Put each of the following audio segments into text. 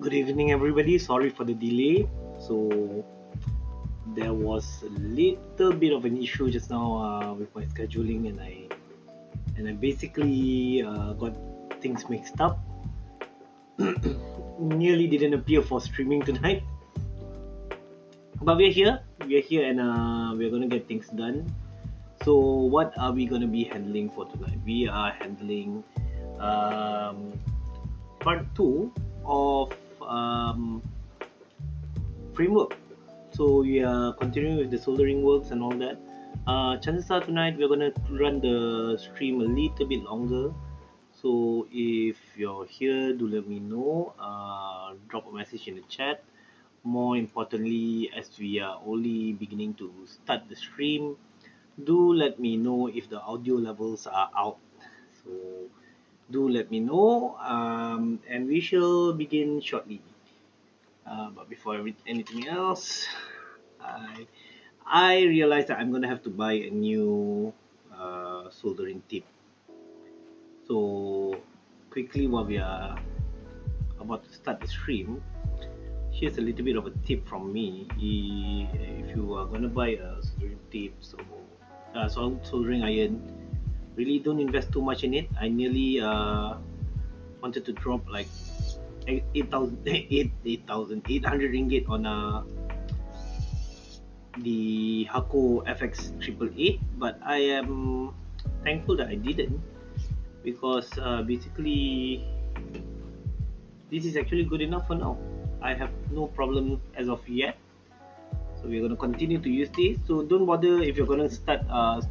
Good evening, everybody. Sorry for the delay. So there was a little bit of an issue just now with my scheduling, and I basically got things mixed up. Nearly didn't appear for streaming tonight, but we're here. We're here, and we're gonna get things done. So what are we gonna be handling for tonight? We are handling part 2 of framework. So we are continuing with the soldering works and all that. Chances are tonight we're gonna run the stream a little bit longer. So if you're here, do let me know. Drop a message in the chat. More importantly, as we are only beginning to start the stream, do let me know if the audio levels are out. So do let me know, and we shall begin shortly. But before anything else, I realized that I'm gonna have to buy a new soldering tip. So quickly, while we are about to start the stream, here's a little bit of a tip from me. If you are gonna buy a soldering tip, soldering iron, really don't invest too much in it. I nearly wanted to drop like 8,800 ringgit on the Hako FX 888, but I am thankful that I didn't, because basically this is actually good enough for now. I have no problem as of yet, so we're going to continue to use this. So don't bother if you're going to start a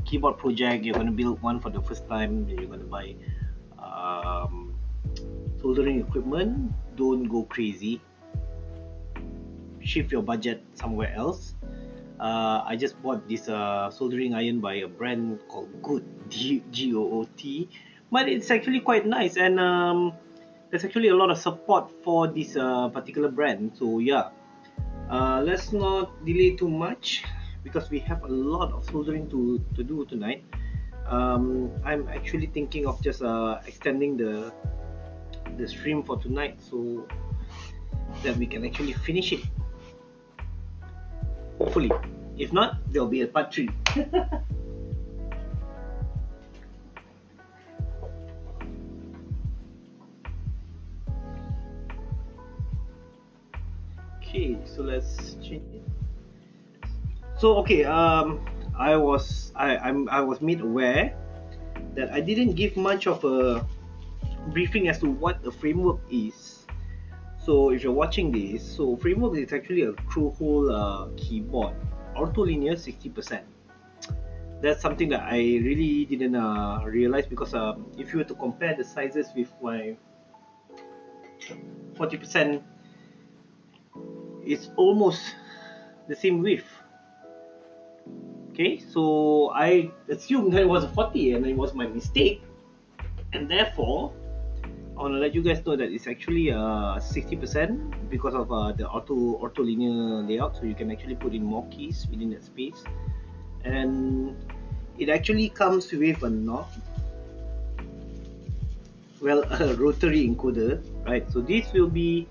keyboard project, you're going to build one for the first time, you're going to buy soldering equipment. Don't go crazy, shift your budget somewhere else. I just bought this soldering iron by a brand called Good, G-O-O-T, but it's actually quite nice, and there's actually a lot of support for this particular brand. So yeah, let's not delay too much, because we have a lot of soldering to do tonight. I'm actually thinking of just extending the stream for tonight, so that we can actually finish it. Hopefully. If not, there'll be a part 3. Okay, so let's change it. So okay, I was made aware that I didn't give much of a briefing as to what the framework is. So if you're watching this, so framework is actually a through-hole keyboard, Ortholinear 60%. That's something that I really didn't realize, because if you were to compare the sizes with my 40%, it's almost the same width. Okay, so I assumed that it was a 40, and it was my mistake, and therefore I want to let you guys know that it's actually 60% because of the ortholinear layout. So you can actually put in more keys within that space, and it actually comes with a knob, well, a rotary encoder, right? So this will be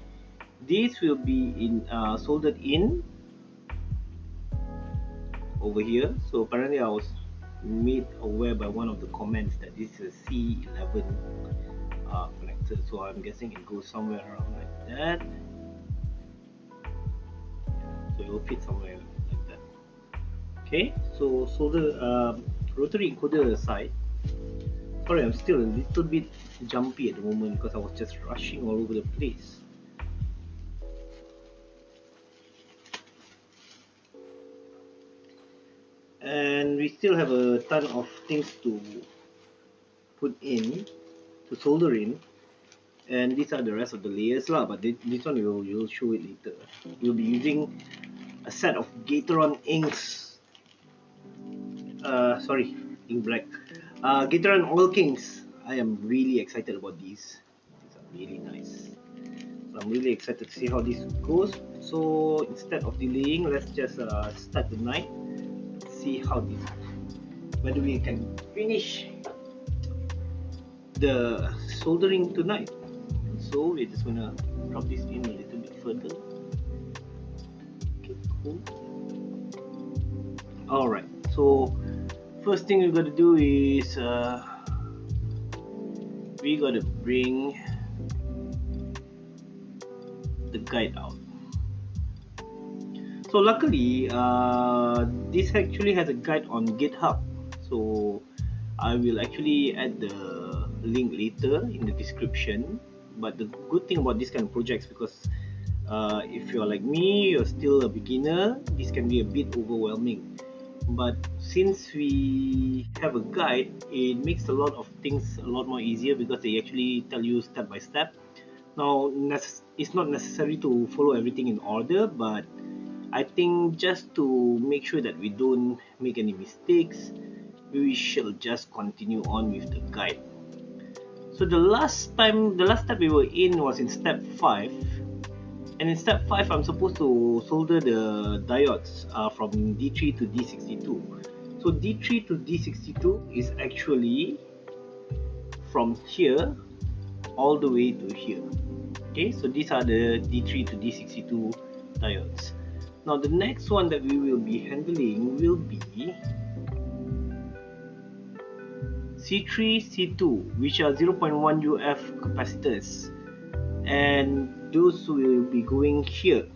in soldered in over here. So apparently I was made aware by one of the comments that this is a C11 connector, so I'm guessing it goes somewhere around like that. So it will fit somewhere like that. Okay, so solder rotary encoder aside. Sorry, I'm still a little bit jumpy at the moment because I was just rushing all over the place. And we still have a ton of things to put in, to solder in, and these are the rest of the layers lah, but this one we'll show it later. We'll be using a set of Gateron inks, sorry, ink black, Gateron Oil Kings. I am really excited about these. These are really nice. So I'm really excited to see how this goes. So instead of delaying, let's just start the night, see how this, whether we can finish the soldering tonight. so we're just gonna drop this in a little bit further. Okay, cool. Alright, so first thing we gotta do is we gotta bring the guide out. So luckily this actually has a guide on GitHub, so I will actually add the link later in the description. But the good thing about this kind of projects, because if you're like me, you're still a beginner, this can be a bit overwhelming. But since we have a guide, it makes a lot of things a lot more easier, because they actually tell you step by step. Now it's not necessary to follow everything in order, but I think just to make sure that we don't make any mistakes, we shall just continue on with the guide. So the last step we were in was in step 5, and in step 5 I'm supposed to solder the diodes from D3 to D62. So D3 to D62 is actually from here all the way to here. Okay, so these are the D3 to D62 diodes. Now the next one that we will be handling will be C3, C2, which are 0.1 UF capacitors, and those will be going here,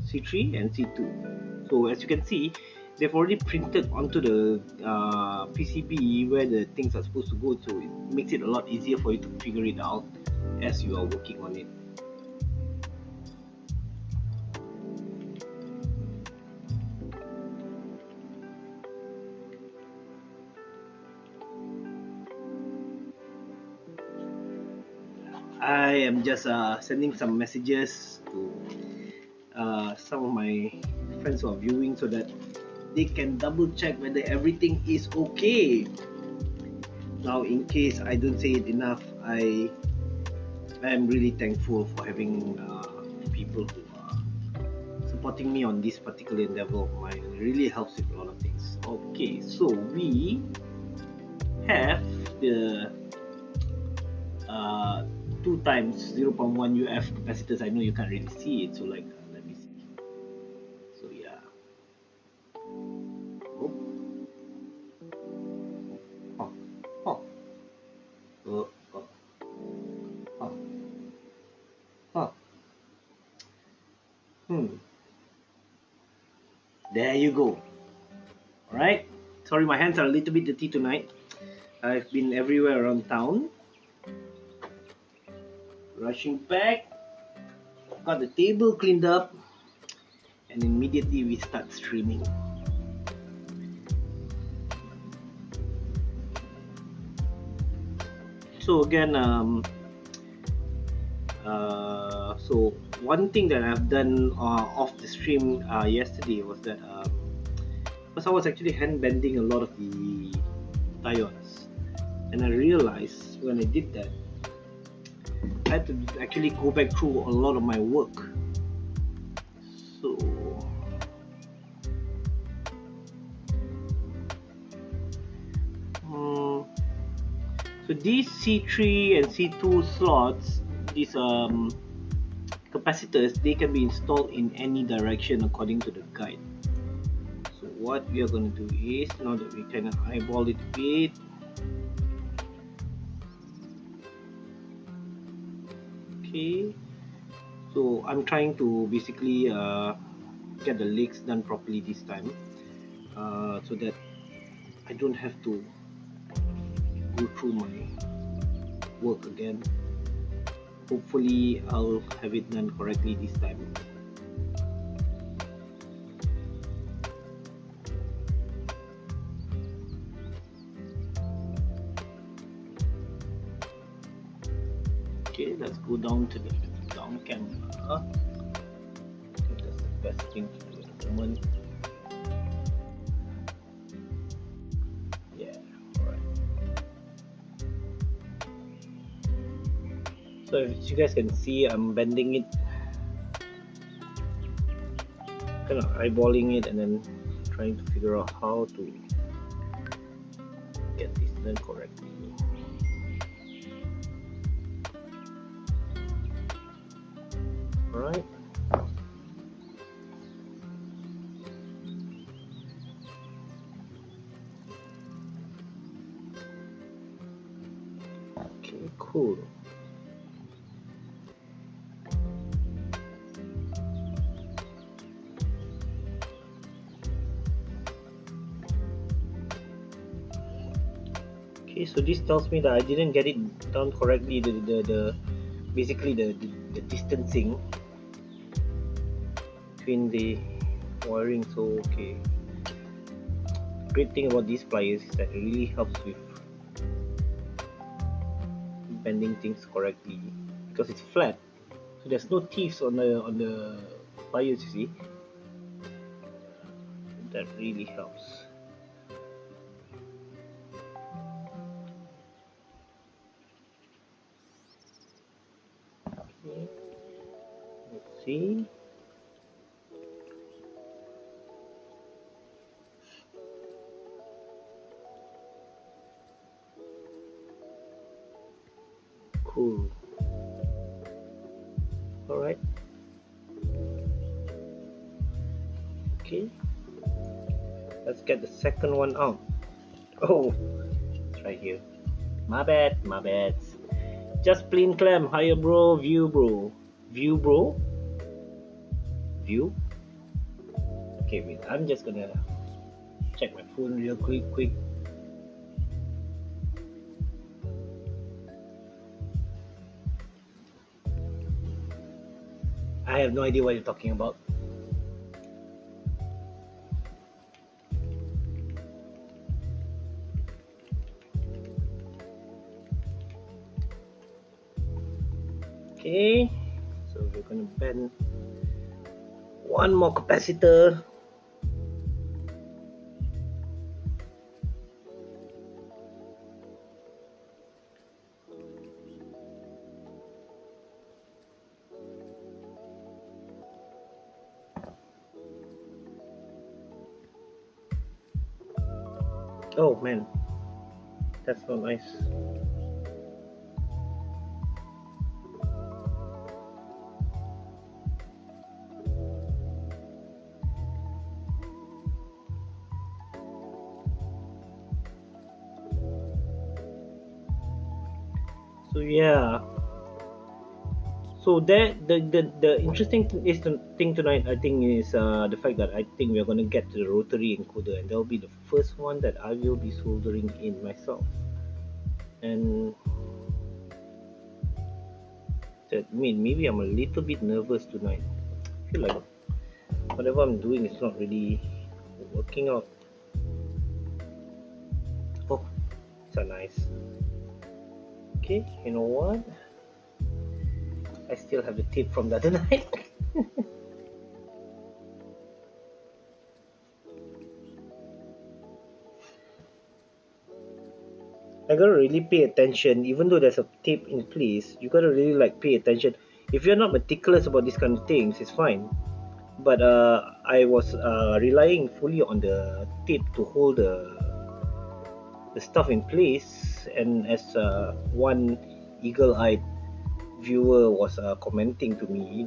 C3 and C2. So as you can see, they've already printed onto the PCB where the things are supposed to go, so it makes it a lot easier for you to figure it out as you are working on it. I am just sending some messages to some of my friends who are viewing, so that they can double check whether everything is okay. Now, in case I don't say it enough, I am really thankful for having people who are supporting me on this particular endeavor of mine. It really helps with a lot of things. Okay, so we have the 2 times 0.1 UF capacitors. I know you can't really see it, so like let me see. So yeah. Oh. Oh. Oh. Oh. Oh. Oh. Oh. There you go. Alright. Sorry, my hands are a little bit dirty tonight. I've been everywhere around town. Rushing back. Got the table cleaned up. And immediately we start streaming. So again, so one thing that I've done off the stream yesterday was that because I was actually hand bending a lot of the diodes, and I realized when I did that, I had to actually go back through a lot of my work. So so these C3 and C2 slots, these capacitors, they can be installed in any direction according to the guide. So what we are going to do is, now that we kind of eyeball it a bit, okay, so I'm trying to basically get the legs done properly this time, so that I don't have to go through my work again. Hopefully I'll have it done correctly this time. Okay, let's go down to the down camera. I think that's the best thing to do at the moment. Yeah, alright. So as you guys can see, I'm bending it, kind of eyeballing it, and then trying to figure out how to get this done correctly. Alright. Okay, cool. Okay, so this tells me that I didn't get it done correctly, the basically the distancing between the wiring. So okay, great thing about these pliers is that it really helps with bending things correctly because it's flat, so there's no teeth on the pliers, you see. That really helps. Okay, let's see. Cool. All right. Okay, let's get the second one out. Oh, it's right here. My bad, my bad. Just plain clam. Higher bro, view bro. View bro? View? Okay, wait. I'm just gonna check my phone real quick. I have no idea what you're talking about. Okay, so we're gonna bend one more capacitor. Oh man, that's not nice. So yeah, so that the interesting thing tonight, I think, is the fact that I think we're gonna get to the rotary encoder, and that'll be the first one that I will be soldering in myself. And that maybe I'm a little bit nervous tonight. I feel like whatever I'm doing is not really working out. Oh, it's a nice. Okay, you know what? I still have the tape from the other night. I gotta really pay attention, even though there's a tape in place. You gotta really like pay attention. If you're not meticulous about these kind of things, it's fine. But I was relying fully on the tape to hold the stuff in place, and as one eagle-eyed viewer was commenting to me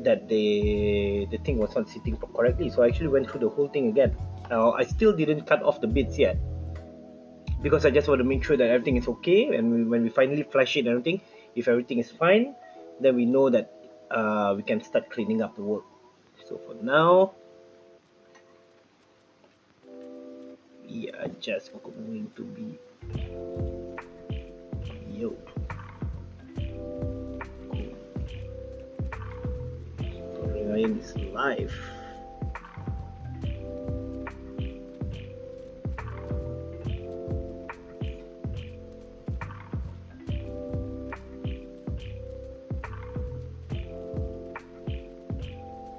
that the thing was not sitting correctly, so I actually went through the whole thing again. I still didn't cut off the bits yet because I just want to make sure that everything is okay, and when we finally flash it and everything, if everything is fine, then we know that we can start cleaning up the work. So for now, we are just going to be yo. Ryan is live.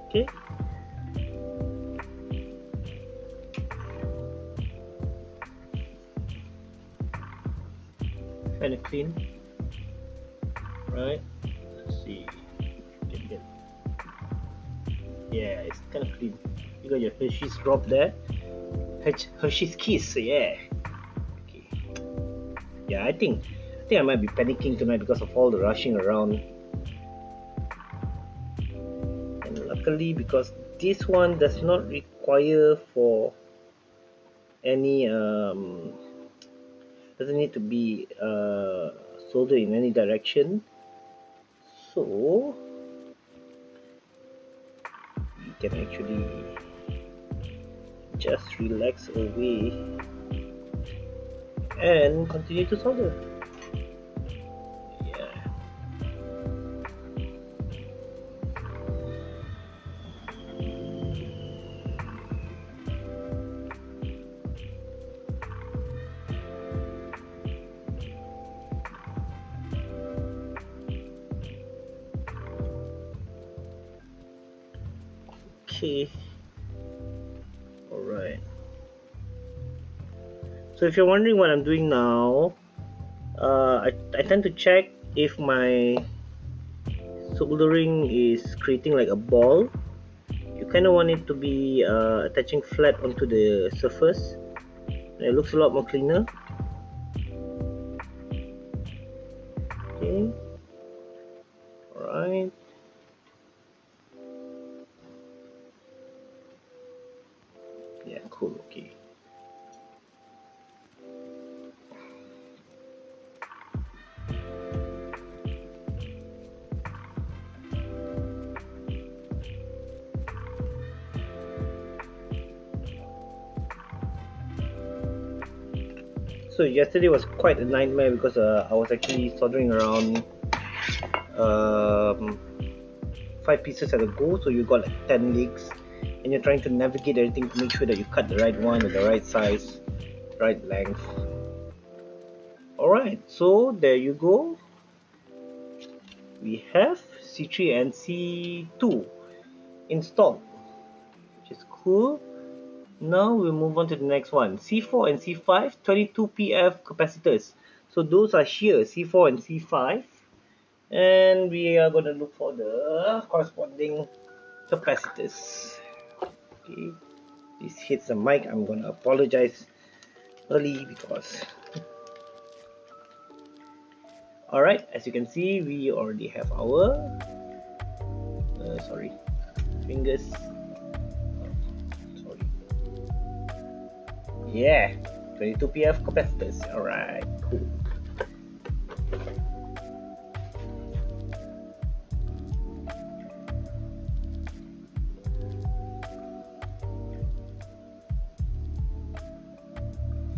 Okay. Kind of clean, right? Let's see. Yeah, it's kind of clean. You got your Hershey's drop there. Hershey's Kiss, yeah. Okay. Yeah, I think think I might be panicking tonight because of all the rushing around. And luckily, because this one does not require for any doesn't need to be soldered in any direction, so you can actually just relax away and continue to solder. Yeah. Okay. Alright. So if you're wondering what I'm doing now, I tend to check if my soldering is creating like a ball. You kind of want it to be attaching flat onto the surface. It looks a lot more cleaner. Okay. Alright. Yeah, cool. Okay. So yesterday was quite a nightmare because I was actually soldering around 5 pieces at a go, so you got like 10 legs, and you're trying to navigate everything to make sure that you cut the right one with the right size, right length. Alright, so there you go. We have C3 and C2 installed, which is cool. Now we'll move on to the next one. C4 and C5 22PF capacitors. So those are here, C4 and C5. And we are going to look for the corresponding capacitors. Okay, this hits the mic. I'm going to apologize early because... Alright, as you can see, we already have our... fingers. Yeah, 22PF capacitors. Alright, cool.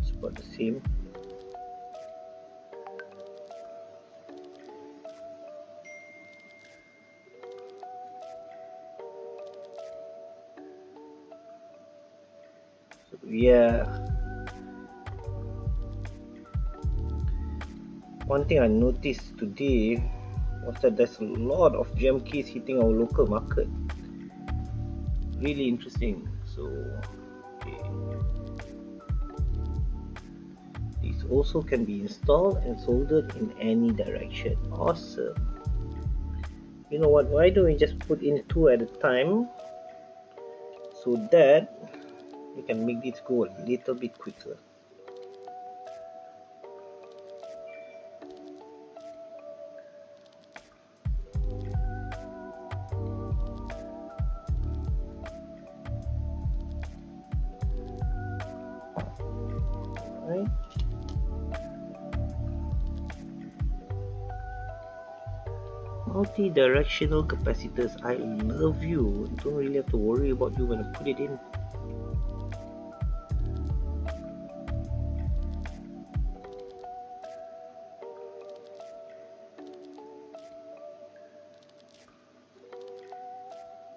It's about the same. So, yeah. One thing I noticed today was that there's a lot of gem keys hitting our local market. Really interesting. So, okay. These also can be installed and soldered in any direction. Awesome. You know what? Why don't we just put in 2 at a time so that we can make this go a little bit quicker. Right? Multi-directional capacitors, I love you. Don't really have to worry about you when I put it in.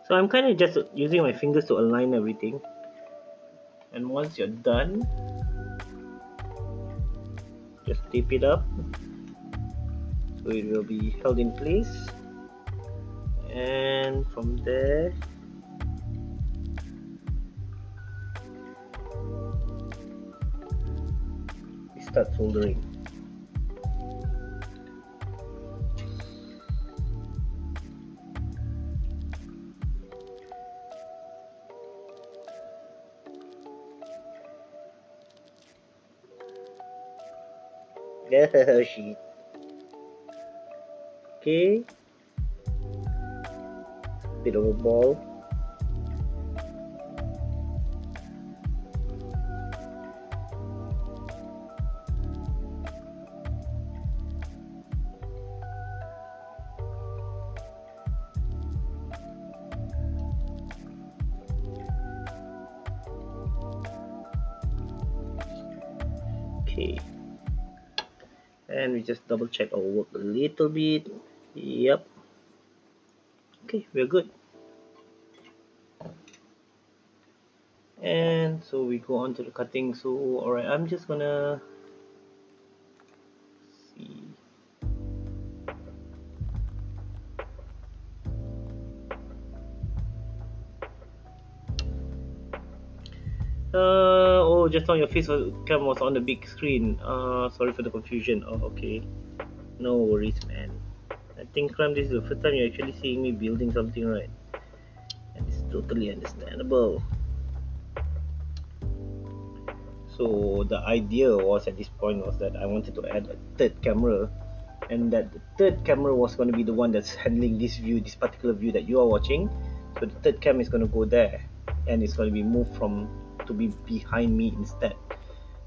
So I'm kind of just using my fingers to align everything. And once you're done, just tape it up so it will be held in place. And from there, we start soldering. Yeah, shit. Okay. Bit of a ball. Okay, and we just double check our work a little bit. Yep. Okay, we're good. And so we go on to the cutting. So alright, I'm just gonna see. Oh, just now your face cam was on the big screen. Sorry for the confusion. Oh, okay. No worries, man. I think this is the first time you're actually seeing me building something, right? And it's totally understandable. So the idea was at this point was that I wanted to add a third camera, and that the third camera was going to be the one that's handling this view, this particular view that you are watching. So the third cam is going to go there, and it's going to be moved to be behind me instead.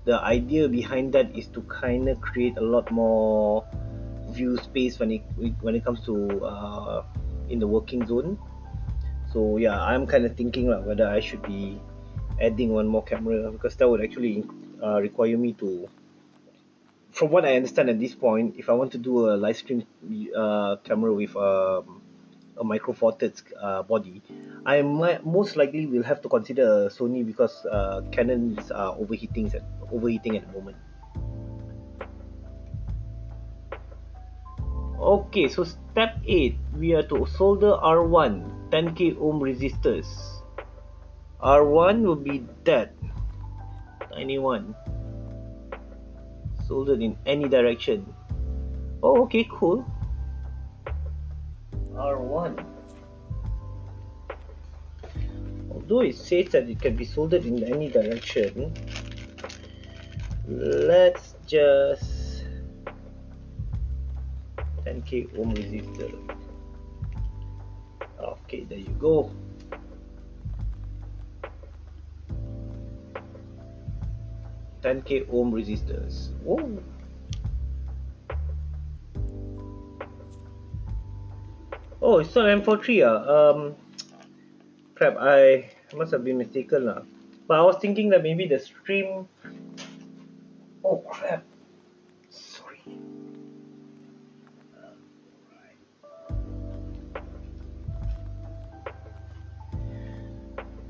The idea behind that is to kind of create a lot more view space when it comes to in the working zone. So yeah, I'm kind of thinking like whether I should be adding one more camera, because that would actually require me to, from what I understand at this point, if I want to do a live stream camera with a micro four thirds body, I might most likely will have to consider Sony, because Canon's are overheating at the moment. Okay, so step 8, we are to solder R1 10k ohm resistors. R1 will be that tiny one, soldered in any direction. Oh, okay, cool. R1. Although it says that it can be soldered in any direction, let's just 10k ohm resistor. Okay, there you go. $10k ohm resistors. Whoa. Oh, it's not M43. Crap, I must have been mistaken. But I was thinking that maybe the stream. Oh, crap. Sorry.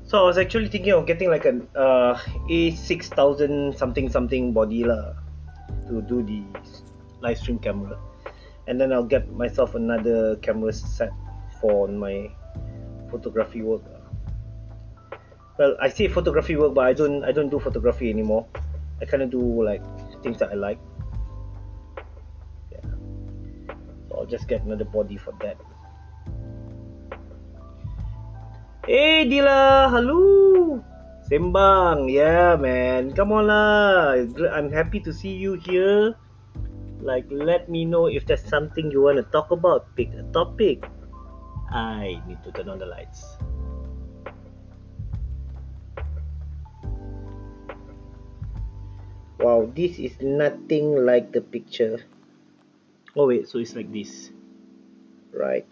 So I was actually thinking of getting like an A6000 something body to do the live stream camera, and then I'll get myself another camera set for my photography work. Well, I say photography work, but I don't do photography anymore. I kind of do like things that I like. Yeah. So I'll just get another body for that. Hey Dila, hello. Sembang, yeah man, come on lah. I'm happy to see you here. Like, let me know if there's something you want to talk about. Pick a topic. I need to turn on the lights. Wow, this is nothing like the picture. Oh wait, so it's like this, right?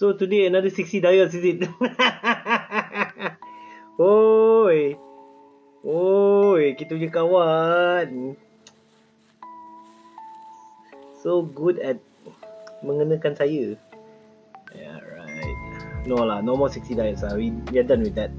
So today another 60 diodes, is it? Oi, oi, kita punya kawan. So good at mengenakan saya. Yeah, right. No lah, no more 60 diodes. We are done with that.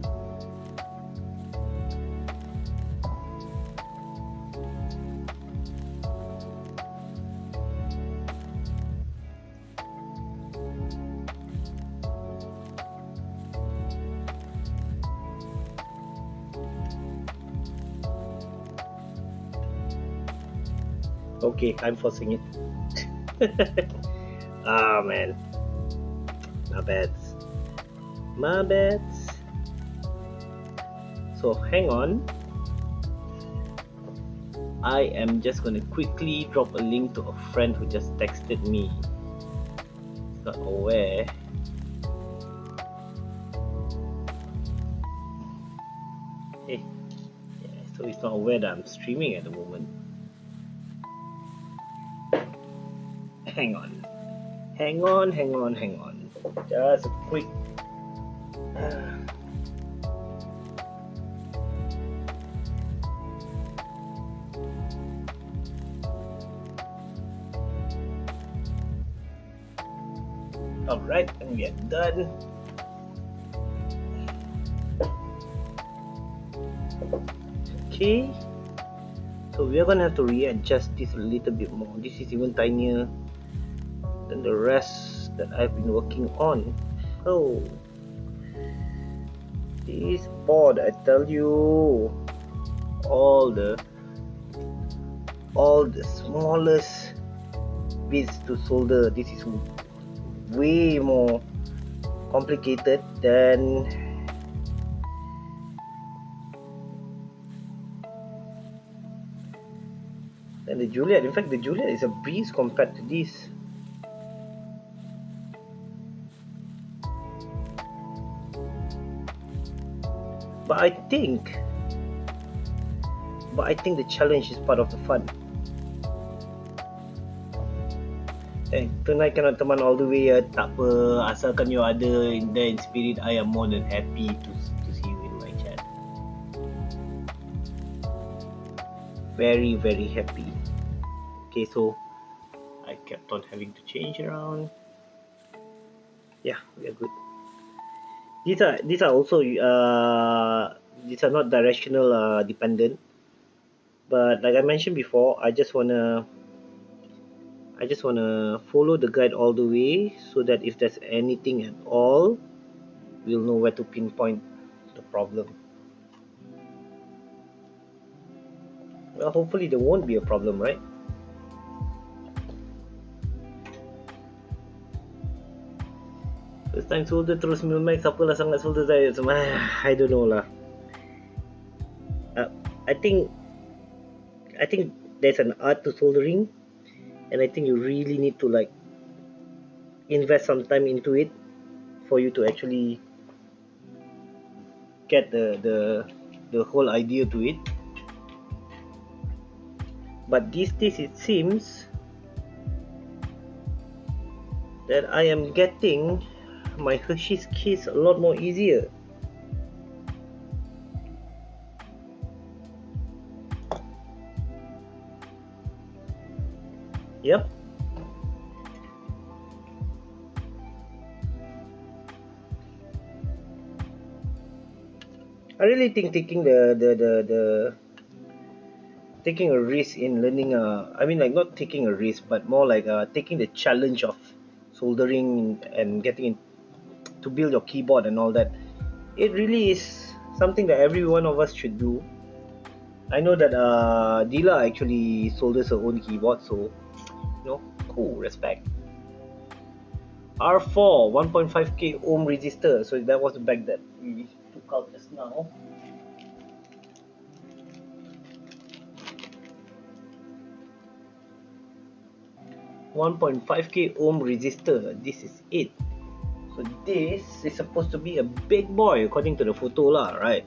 Okay, I'm forcing it. Ah man, my bad. So hang on, I am just gonna quickly drop a link to a friend who just texted me. He's not aware. Hey, yeah, so he's not aware that I'm streaming at the moment. Hang on. Just a quick. Alright, and we are done. Okay, so we are gonna have to readjust this a little bit more. This is even tinier than the rest that I've been working on. Oh, this board, I tell you, all the smallest bits to solder. This is way more complicated than the Juliet. In fact, the Juliet is a breeze compared to this. But I think the challenge is part of the fun. Tonight cannot teman all the way ya, tak apa, asalkan you ada in there in spirit, I am more than happy to see you in my chat. Very, very happy. Okay, so I kept on having to change around. Yeah, we are good. These are also these are not directional dependent, but like I mentioned before, I just wanna follow the guide all the way, so that if there's anything at all, we'll know where to pinpoint the problem. Well, hopefully there won't be a problem, right? First time solder terus max, apalah sangat solder saya. I don't know lah. I think there's an art to soldering, and I think you really need to like invest some time into it for you to actually get the whole idea to it. But these days it seems that I am getting my Hershey's Kiss a lot more easier. Yep. I really think taking taking a risk in learning I mean, like, not taking a risk, but more like taking the challenge of soldering and getting in, to build your keyboard and all that, it really is something that every one of us should do. I know that Dila actually solders her own keyboard, so cool, respect. R4 1.5k ohm resistor, so that was the bag that we took out just now. .5k ohm resistor, this is it. So this is supposed to be a big boy according to the photo lah, right?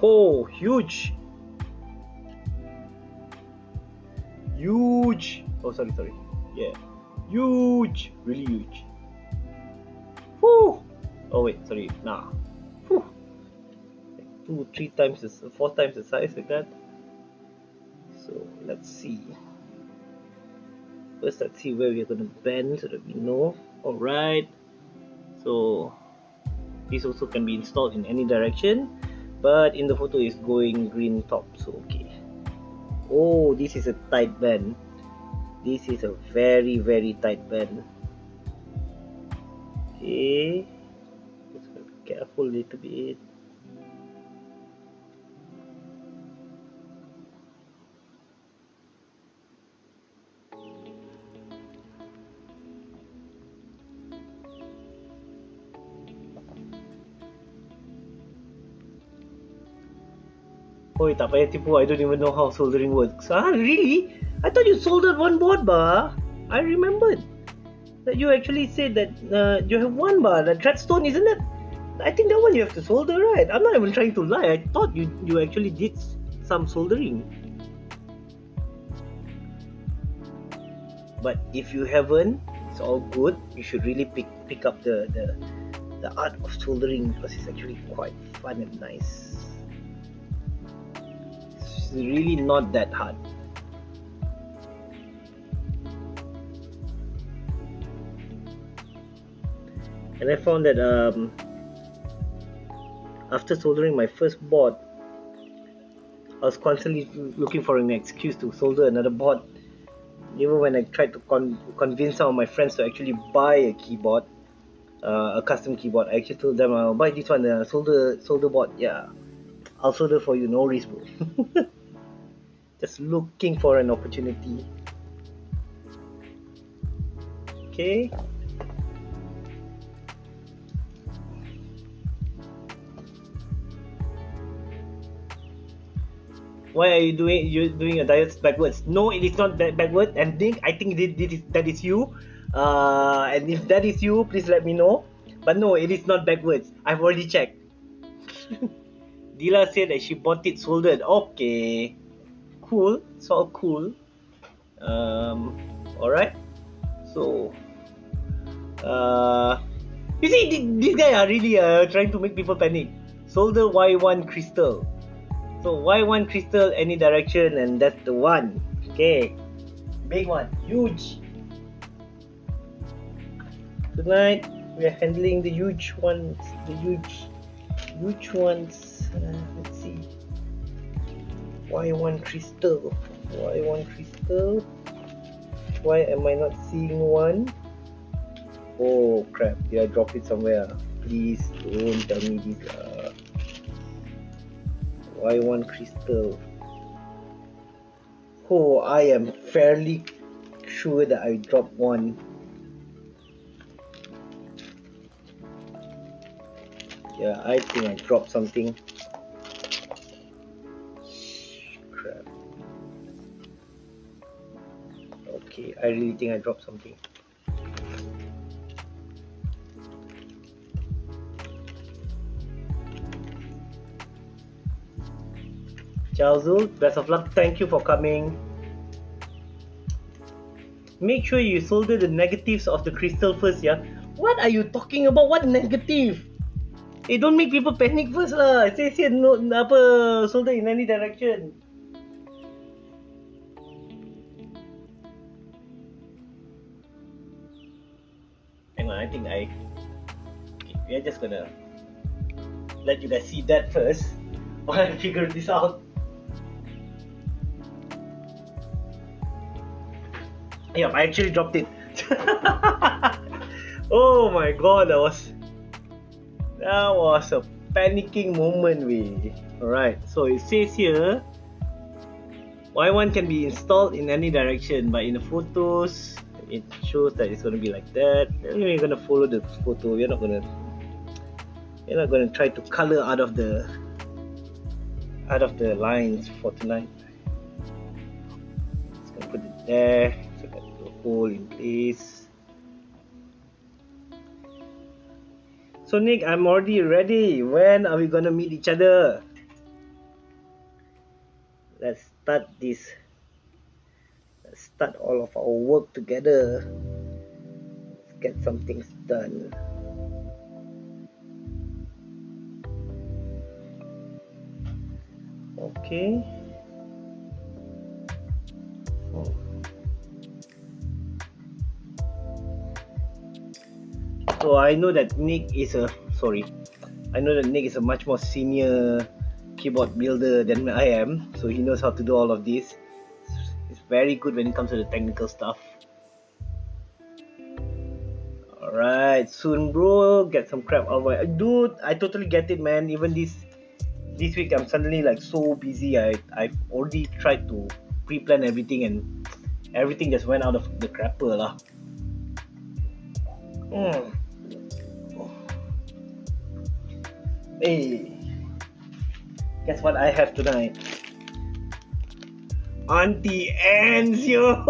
Oh, huge. Oh, sorry. Yeah, huge, really huge. Whew. Oh wait, sorry. Nah. Whew. Like 2-3 times, 4 times the size, like that. So let's see. First, let's see where we're gonna bend so that we know. Alright. So this also can be installed in any direction, but in the photo is going green top, so okay. Oh, this is a tight bend. This is a very, very tight bend. Okay, just gotta be careful a little bit. Oh, tak payah tipu. I don't even know how soldering works. Ah, really? I thought you soldered one board bar. I remembered that you actually said that you have one bar. The threadstone, isn't it? I think that one you have to solder, right? I'm not even trying to lie. I thought you actually did some soldering. But if you haven't, it's all good. You should really pick up the art of soldering because it's actually quite fun and nice. It's really not that hard. And I found that after soldering my first board, I was constantly looking for an excuse to solder another board. Even when I tried to convince some of my friends to actually buy a keyboard, a custom keyboard, I actually told them, I'll buy this one, solder board. Yeah, I'll solder for you, no risk, bro. Just looking for an opportunity. Okay. Why are you doing a diet backwards? No, it is not backward. And Nick, I think that is you. And if that is you, please let me know. But no, it is not backwards. I've already checked. Dila said that she bought it soldered. Okay, cool. It's all cool. All right. So, you see, these guys are really trying to make people panic. Solder Y1 crystal. So Y1 crystal any direction, and that's the one. Okay, big one, huge. Tonight we are handling the huge ones. The huge ones. Let's see. Y1 crystal. Y1 crystal. Why am I not seeing one? Oh crap! Did I drop it somewhere? Please don't tell me this. Y1 crystal. Oh, I am fairly sure that I dropped one. Yeah, I think I dropped something. Crap. Okay, I really think I dropped something. Ciao Zul, best of luck. Thank you for coming. Make sure you solder the negatives of the crystal first, yeah? What are you talking about? What negative? Hey, don't make people panic first lah. It says here, no, apa, solder in any direction. Hang on, I think okay, we are just gonna let you guys see that first while I figure this out. Yeah, I actually dropped it. Oh my god, that was a panicking moment, we. Alright, so it says here Y1 can be installed in any direction, but in the photos it shows that it's gonna be like that. We're gonna follow the photo. We're not gonna try to color out of the lines for tonight. Just gonna put it there. So that the hole in place. So Nick, I'm already ready. When are we gonna meet each other? Let's start this. Let's start all of our work together. Let's get some things done. Okay. Oh. So I know that Nick is a much more senior keyboard builder than I am, so he knows how to do all of this. He's very good when it comes to the technical stuff. Alright, soon bro, get some crap out of my dude. I totally get it, man. Even this week I'm suddenly like so busy. I've already tried to pre-plan everything and everything just went out of the crapper lah. Hey, Guess what I have tonight? Auntie Anne's, yo!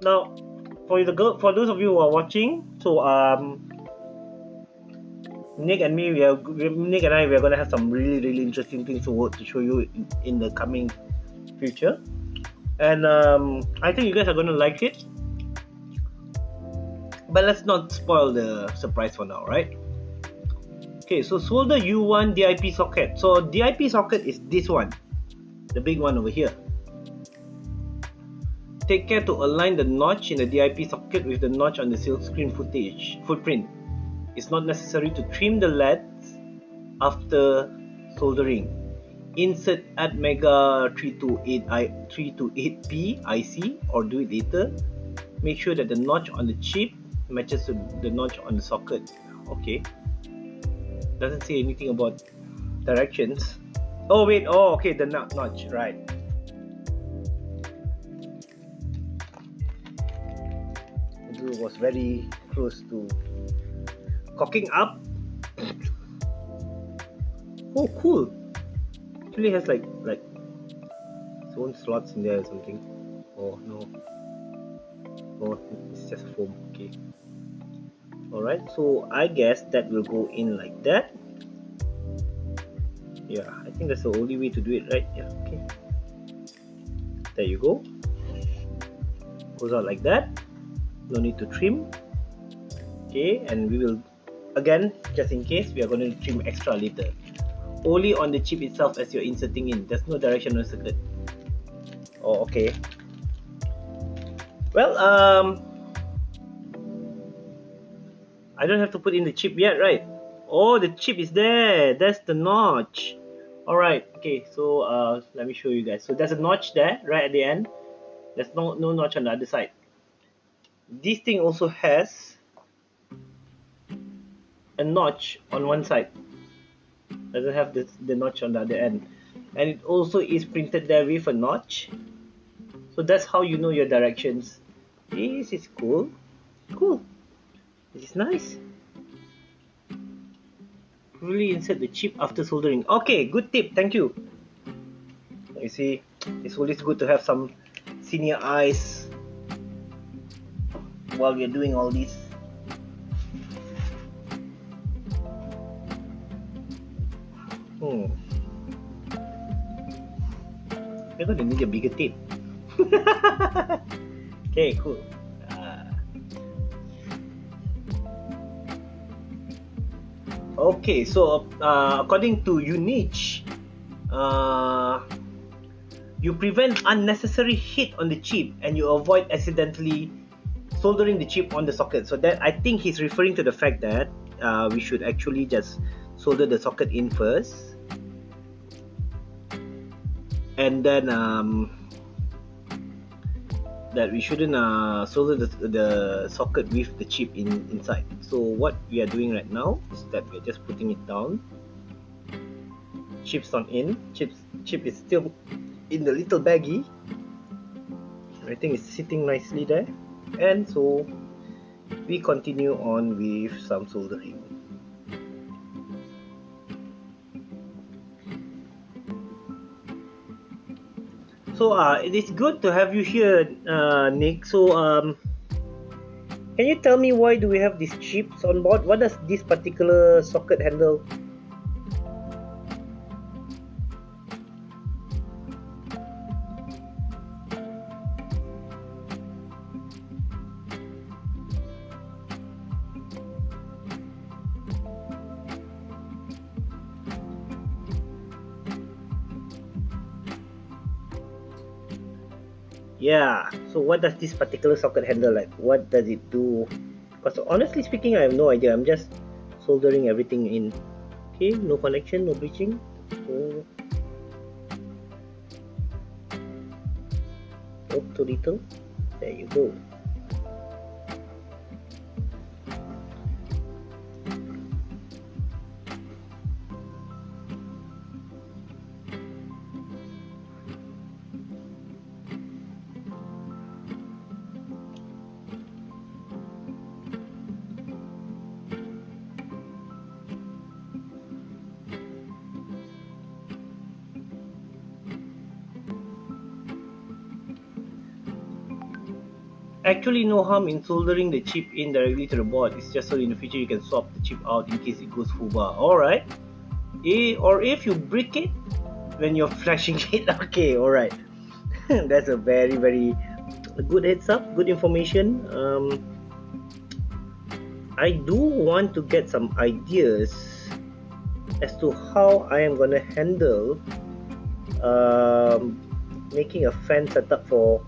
Now, for those of you who are watching, so Nick and I, we are gonna have some really interesting things to show you in the coming future, and I think you guys are gonna like it. But let's not spoil the surprise for now, right? Okay, so solder U1 DIP socket. So DIP socket is this one, the big one over here. Take care to align the notch in the DIP socket with the notch on the silkscreen footprint. It's not necessary to trim the LEDs after soldering. Insert ATmega 328P IC or do it later. Make sure that the notch on the chip matches the notch on the socket. Okay. Doesn't say anything about directions. Oh wait, oh okay, the notch, right. It was very close to cocking up. Oh cool. Actually has like its own slots in there or something. Oh no. Oh, it's just foam. Okay. Alright, so I guess that will go in like that. Yeah, I think that's the only way to do it, right? Yeah, okay. There you go. Goes out like that. No need to trim. Okay, and we will, again, just in case, we are going to trim extra later. Only on the chip itself as you're inserting in. There's no direction on the circuit. Oh, okay. Well, I don't have to put in the chip yet, right? Oh, the chip is there. That's the notch. Alright, okay, so let me show you guys. So there's a notch there, right at the end. There's no notch on the other side. This thing also has a notch on one side. Doesn't have the notch on the other end. And it also is printed there with a notch. So that's how you know your directions. This is cool. Cool. This is nice. Really insert the chip after soldering. Okay, good tip. Thank you. You see, it's always good to have some senior eyes while we're doing all this. We're gonna need a bigger tape. Okay, cool. Okay, so according to Unich, you prevent unnecessary heat on the chip and you avoid accidentally soldering the chip on the socket. So that, I think he's referring to the fact that we should actually just solder the socket in first, and then that we shouldn't solder the socket with the chip inside. So what we are doing right now is that we are just putting it down. Chip's not in. Chip is still in the little baggie. Everything is sitting nicely there, and so we continue on with some soldering. So it is good to have you here, Nick. So can you tell me why do we have these chips on board? What does this particular socket handle? Yeah, so what does this particular socket handle, like what does it do? Because honestly speaking, I have no idea. I'm just soldering everything in. Okay, no connection, no breaching. So, too little. There you go. Actually, no harm in soldering the chip in directly to the board. It's just so in the future you can swap the chip out in case it goes full bar. Alright. Or if you brick it when you're flashing it. Okay, alright. That's a very good heads up, good information. I do want to get some ideas as to how I am gonna handle making a fan setup for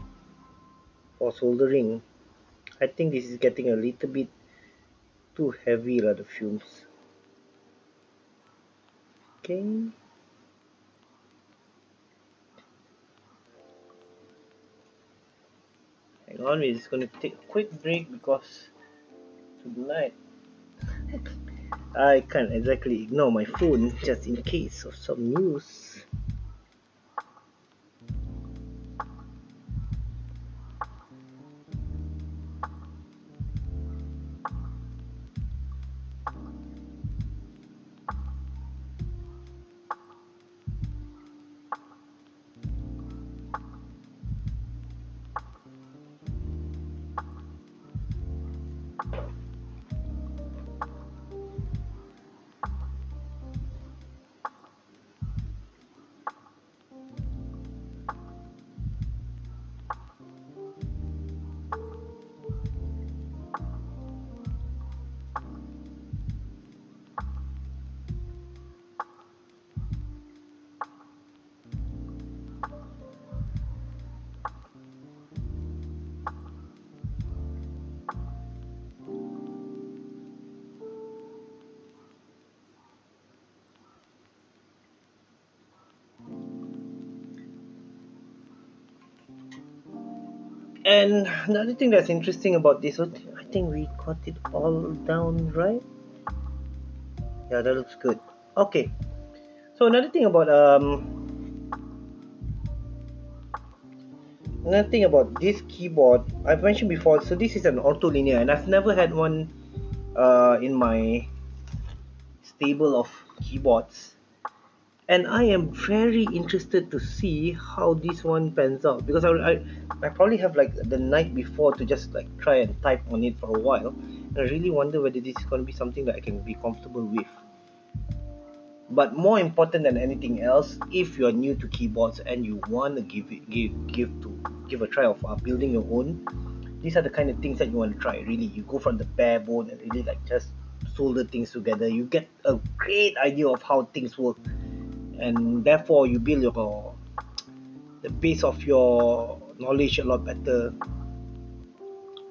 soldering. I think this is getting a little bit too heavy lah, the fumes. Okay. Hang on, we're just gonna take a quick break because tonight I can't exactly ignore my phone just in case of some news. And another thing that's interesting about this, I think we got it all down right. Yeah, that looks good. Okay. So another thing about this keyboard, I've mentioned before. So this is an Ortholinear, and I've never had one in my stable of keyboards. And I am very interested to see how this one pans out, because I probably have like the night before to just like try and type on it for a while, and I really wonder whether this is going to be something that I can be comfortable with. But more important than anything else, if you're new to keyboards and you want to give a try of building your own, these are the kind of things that you want to try. Really, you go from the bare bone and really like just solder things together. You get a great idea of how things work, and therefore you build the base of your knowledge a lot better.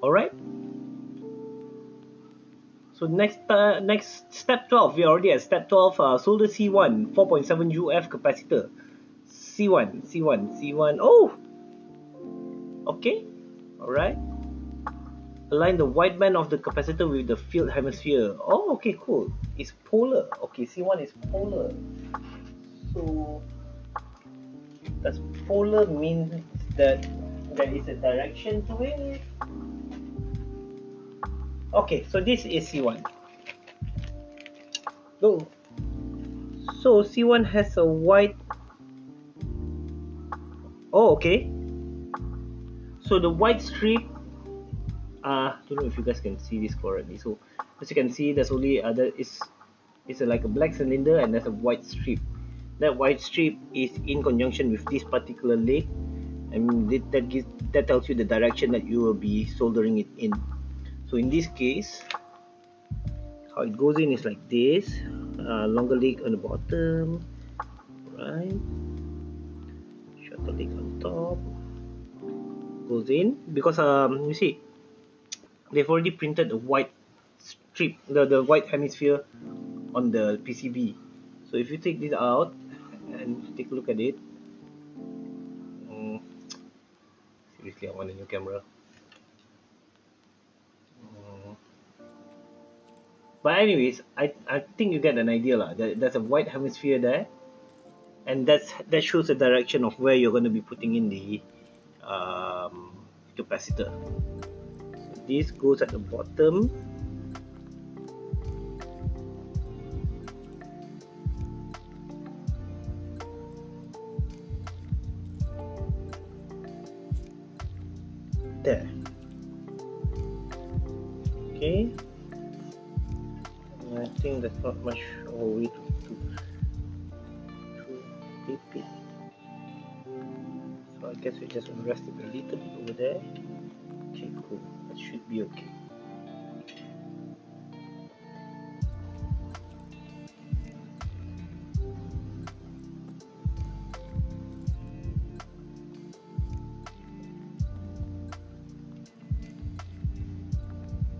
All right. So next step 12, we're already at step 12. Solder C1 4.7 UF capacitor. C1. Oh, okay. All right. Align the wideband of the capacitor with the field hemisphere. Oh, okay, cool. It's polar. Okay, C1 is polar. So does polar mean that there is a direction to it? Okay, so this is C1. Oh, so C1 has a white. Oh, okay. So the white strip. Don't know if you guys can see this correctly. So as you can see, there's only it's like a black cylinder and there's a white strip. That white strip is in conjunction with this particular leg, and that tells you the direction that you will be soldering it in. So in this case, how it goes in is like this. Longer leg on the bottom, right? Shorter leg on top. Goes in because you see they've already printed the white strip, the white hemisphere on the PCB. So if you take this out and take a look at it, seriously, I want a new camera. But anyways, I think you get an idea lah. There's a white hemisphere there, and that shows the direction of where you're going to be putting in the capacitor. So this goes at the bottom. There. Okay, I think that's not much of a way to tape it. So I guess we just rest it a little bit over there. Okay, cool. That should be okay.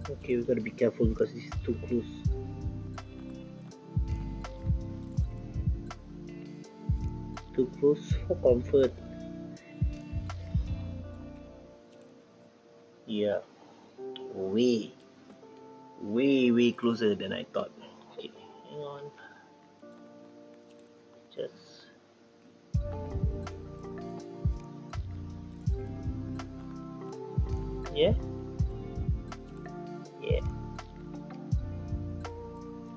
Okay, we gotta be careful because this is too close. Too close for comfort. Yeah, way closer than I thought. Okay, hang on. Just yeah, yeah,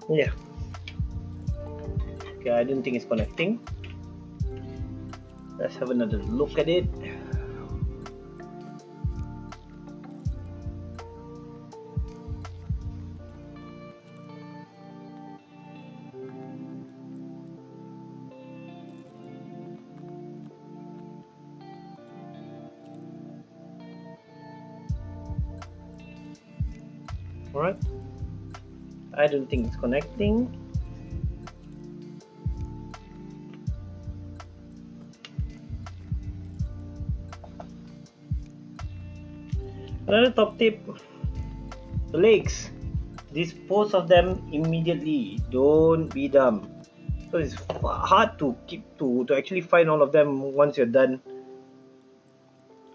yeah. Okay, I don't think it's connecting. Let's have another look at it. Alright, I don't think it's connecting. Another top tip: the legs. Dispose of them immediately. Don't be dumb. So it's hard to keep to actually find all of them once you're done.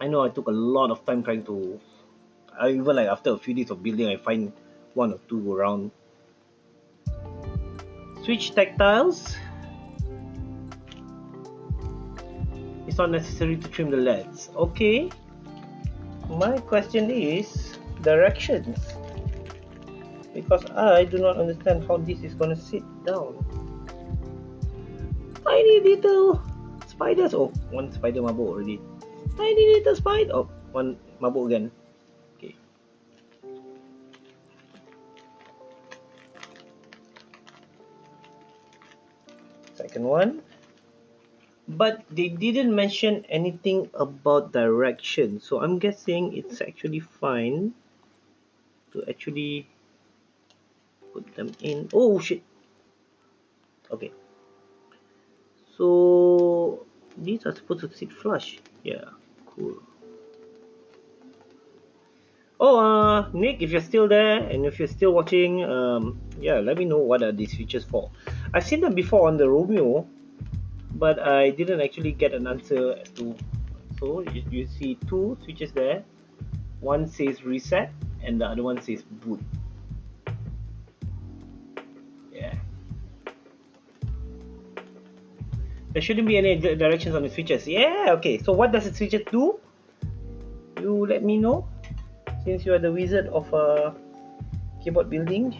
I know I took a lot of time trying to. I even like after a few days of building, I find one or two around. Switch tactiles. It's not necessary to trim the LEDs. Okay. My question is directions, because I do not understand how this is gonna sit down. Tiny little spiders. Oh, one spider mabuk already. Tiny little spider. Oh, one mabuk again. Okay. Second one. But they didn't mention anything about direction, so I'm guessing it's actually fine to actually put them in. Oh shit. Okay. So these are supposed to sit flush. Yeah, cool. Oh, Nick, if you're still there and if you're still watching, yeah, let me know what are these features for. I've seen them before on the Romeo, but I didn't actually get an answer as to. So you see two switches there. One says reset, and the other one says boot. Yeah. There shouldn't be any directions on the switches. Yeah, okay. So what does the switches do? You let me know, since you are the wizard of keyboard building.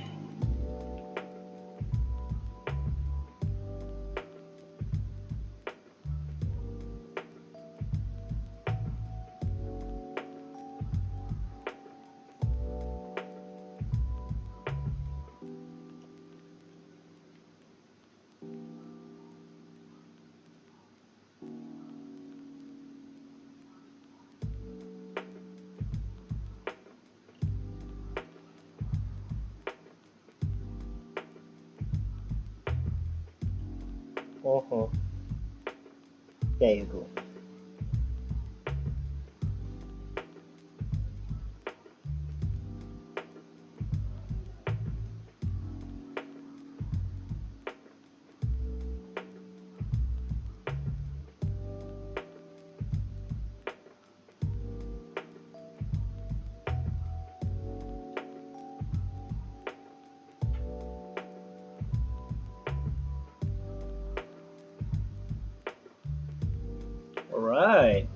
Uh-huh. There you go. Alright.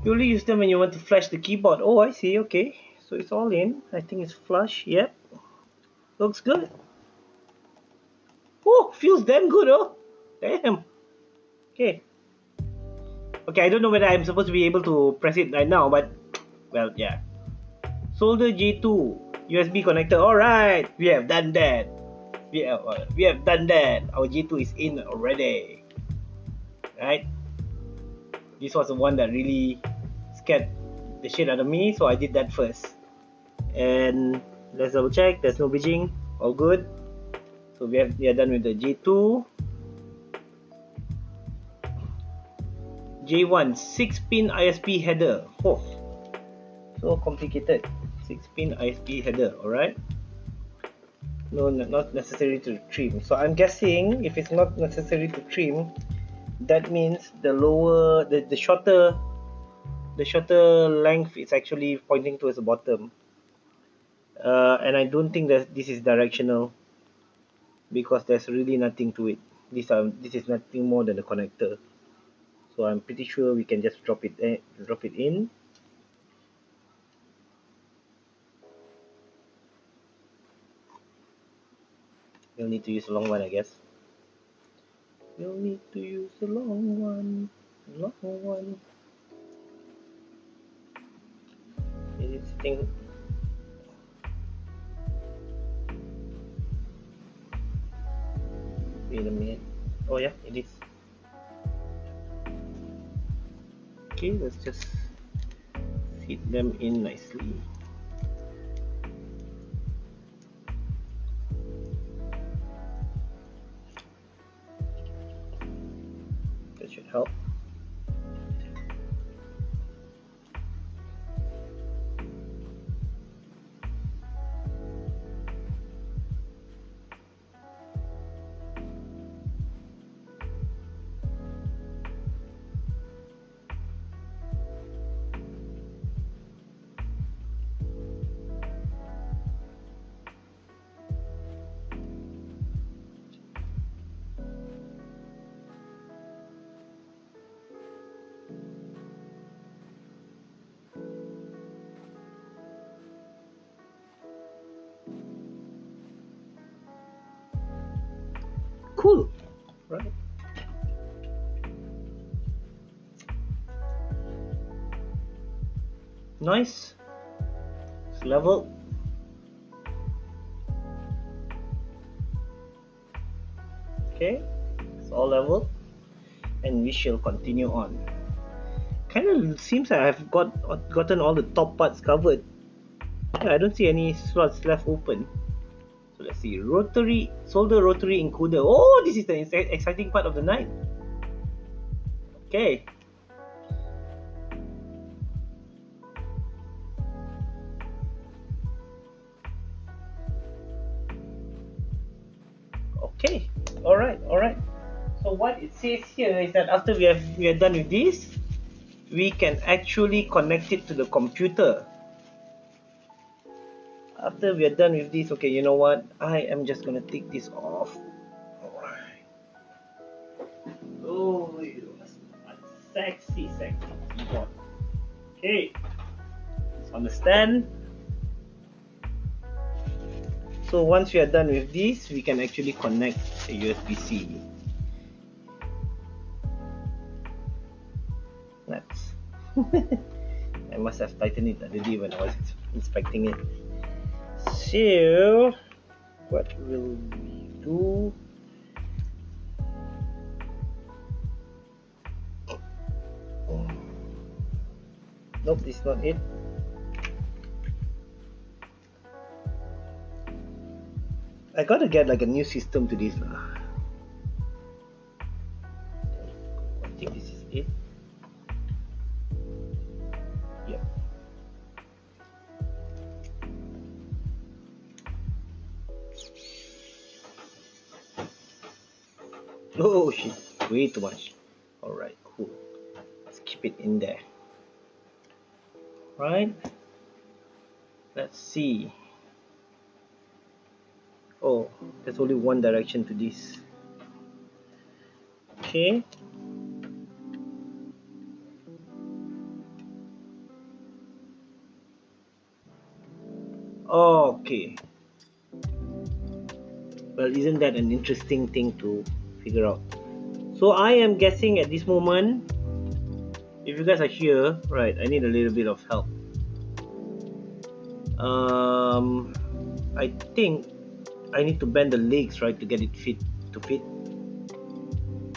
You only use them when you want to flash the keyboard. Oh, I see. Okay. So it's all in. I think it's flush. Yep. Looks good. Oh, feels damn good, oh. Damn. Okay. Okay, I don't know whether I'm supposed to be able to press it right now, but well, yeah. Solder J2 USB connector. Alright, we have done that. We have done that. Our J2 is in already. Right? This was the one that really scared the shit out of me, so I did that first. And let's double check. There's no bridging. All good. So we are done with the J2. J1 6-pin ISP header. Oh, so complicated. 6-pin ISP header. Alright. No, not necessary to trim. So I'm guessing if it's not necessary to trim, that means the lower, the shorter length is actually pointing towards the bottom. And I don't think that this is directional because there's really nothing to it. This is nothing more than a connector. So I'm pretty sure we can just drop it in. You'll need to use a long one, I guess. You'll need to use a long one. Long one. Is it sitting? Wait a minute. Oh yeah, it is. Okay, let's just fit them in nicely. That should help. Cool, right? Nice. It's level. Okay, it's all level, and we shall continue on. Kind of seems like I've gotten all the top parts covered. Yeah, I don't see any slots left open. So let's see. Rotary, solder rotary encoder. Oh, this is the exciting part of the night. Okay. Okay. Alright. So what it says here is that after we are done with this, we can actually connect it to the computer. After we are done with this, okay, you know what? I am just gonna take this off. Alright. Oh, sexy keyboard. Okay. It's on the stand. So once we are done with this, we can actually connect a USB-C. Nuts. I must have tightened it already when I was inspecting it. So what will we do? Nope, this is not it. I gotta get like a new system to this lah. I think this is it. Yep. Oh shit, way too much. Alright, cool. Let's keep it in there. Right. Let's see. Oh, there's only one direction to this. Okay. Okay. Well, isn't that an interesting thing to figure out? So I am guessing at this moment If you guys are here, right, I need a little bit of help. I think I need to bend the legs, right, to get it fit.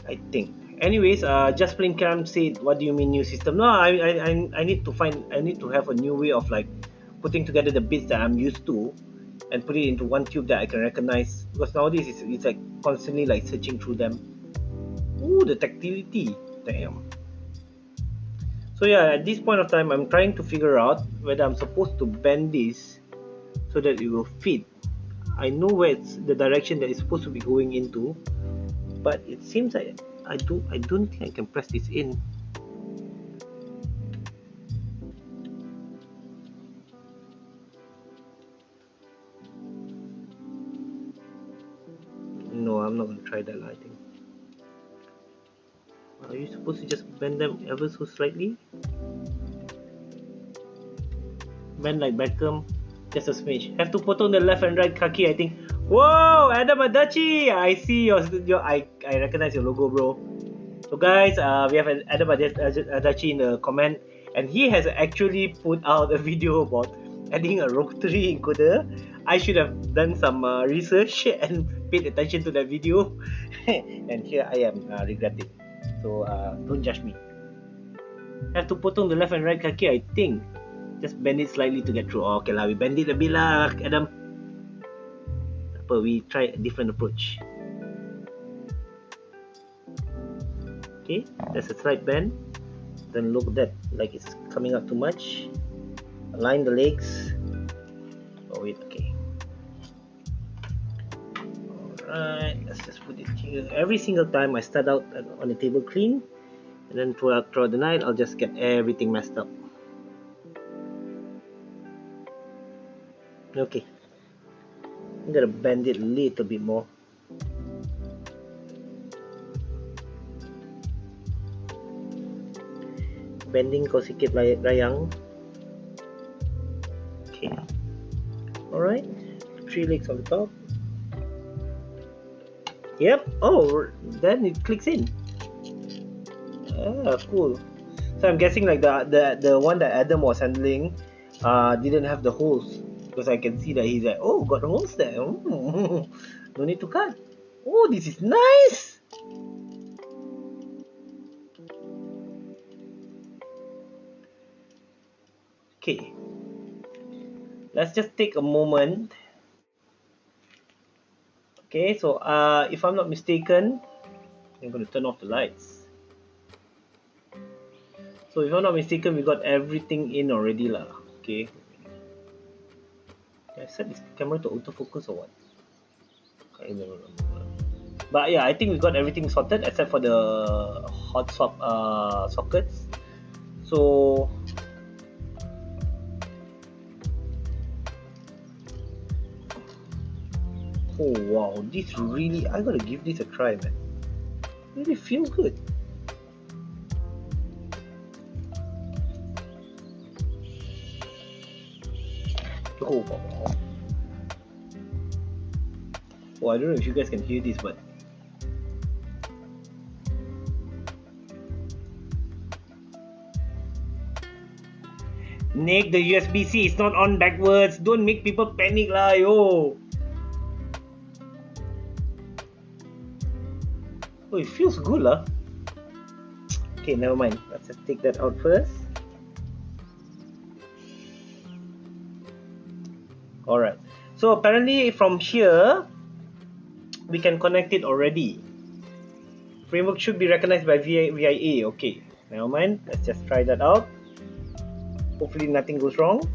I think. Anyways, just plain Cam said, "What do you mean new system?" No, I need to find. I need to have a new way of like putting together the bits that I'm used to, and put it into one tube that I can recognize. Because nowadays it's like constantly like searching through them. Ooh, the tactility. Damn. So yeah, at this point of time, I'm trying to figure out whether I'm supposed to bend this so that it will fit. I know where it's the direction that it's supposed to be going into, but it seems like I don't think I can press this in. No, I'm not gonna try that. I think. Are you supposed to just bend them ever so slightly? Bend like Beckham, just a smidge. Have to put on the left and right kaki, I think. Whoa, Adam Adachi! I see I recognize your logo, bro. So guys, we have Adam Adachi in the comment, and he has actually put out a video about adding a Rotary encoder. I should have done some research and paid attention to that video, and here I am regretting. So don't judge me. Have to put on the left and right kaki, I think. Just bend it slightly to get through. Oh, okay lah, we bend it a bit lah, Adam. But we try a different approach. Okay, that's a slight bend. Then look at that, like it's coming up too much. Align the legs. Oh wait, okay. Alright, let's just put it here. Every single time I start out on the table clean, and then throughout the night, I'll just get everything messed up. Okay, I'm gonna bend it a little bit more. Bending kau sikit layang. Okay, alright, 3 legs on the top. Yep, oh, then it clicks in. Ah, cool. So I'm guessing like the one that Adam was handling didn't have the holes, because I can see that he's like, oh, got holes there. No need to cut. Oh, this is nice. Okay, let's just take a moment. Okay, so if I'm not mistaken, I'm going to turn off the lights. So if I'm not mistaken, we got everything in already lah. Okay. Did I set this camera to autofocus or what? I don't remember. But yeah, I think we got everything sorted except for the hot swap sockets. So oh wow, this really, I gotta give this a try, man. Really feels good. Oh wow. Oh, I don't know if you guys can hear this, but Nick, the USB-C is not on backwards. Don't make people panic lah, yo. Oh, it feels good lah. Okay, never mind. Let's just take that out first. Alright. So apparently from here, we can connect it already. Framework should be recognized by VIA. Okay, never mind. Let's just try that out. Hopefully nothing goes wrong.